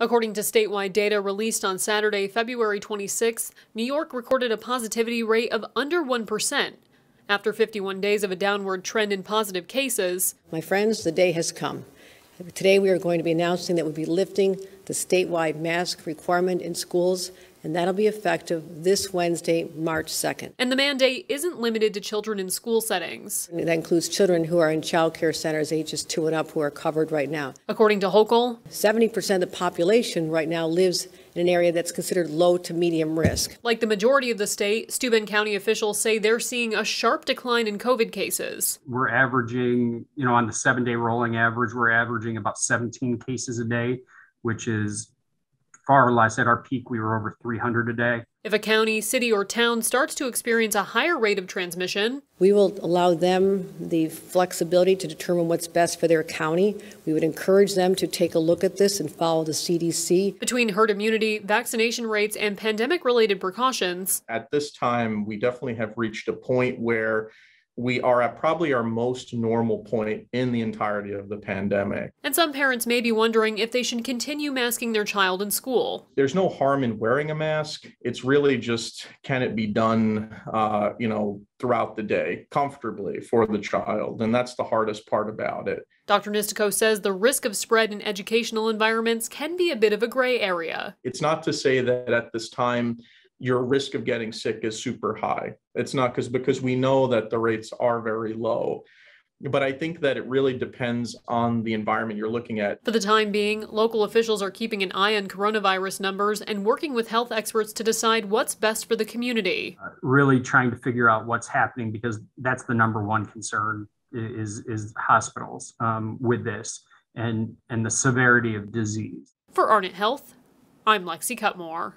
According to statewide data released on Saturday, February 26th, New York recorded a positivity rate of under 1%. After 51 days of a downward trend in positive cases. My friends, the day has come. Today we are going to be announcing that we'll be lifting the statewide mask requirement in schools, and that'll be effective this Wednesday, March 2nd. And the mandate isn't limited to children in school settings. And that includes children who are in child care centers ages 2 and up who are covered right now. According to Hochul, 70% of the population right now lives in an area that's considered low to medium risk. Like the majority of the state, Steuben County officials say they're seeing a sharp decline in COVID cases. We're averaging, on the 7-day rolling average, we're averaging about 17 cases a day, which is far less. At our peak, we were over 300 a day. If a county, city, or town starts to experience a higher rate of transmission, we will allow them the flexibility to determine what's best for their county. We would encourage them to take a look at this and follow the CDC. Between herd immunity, vaccination rates, and pandemic-related precautions, at this time, we definitely have reached a point where we are at probably our most normal point in the entirety of the pandemic. And some parents may be wondering if they should continue masking their child in school. There's no harm in wearing a mask. It's really just, can it be done, throughout the day comfortably for the child? And that's the hardest part about it. Dr. Nistico says the risk of spread in educational environments can be a bit of a gray area. It's not to say that at this time, your risk of getting sick is super high. It's not because we know that the rates are very low. But I think that it really depends on the environment you're looking at. For the time being, local officials are keeping an eye on coronavirus numbers and working with health experts to decide what's best for the community. Really trying to figure out what's happening, because that's the number one concern is hospitals with this and the severity of disease. For Arnett Health, I'm Lexi Cutmore.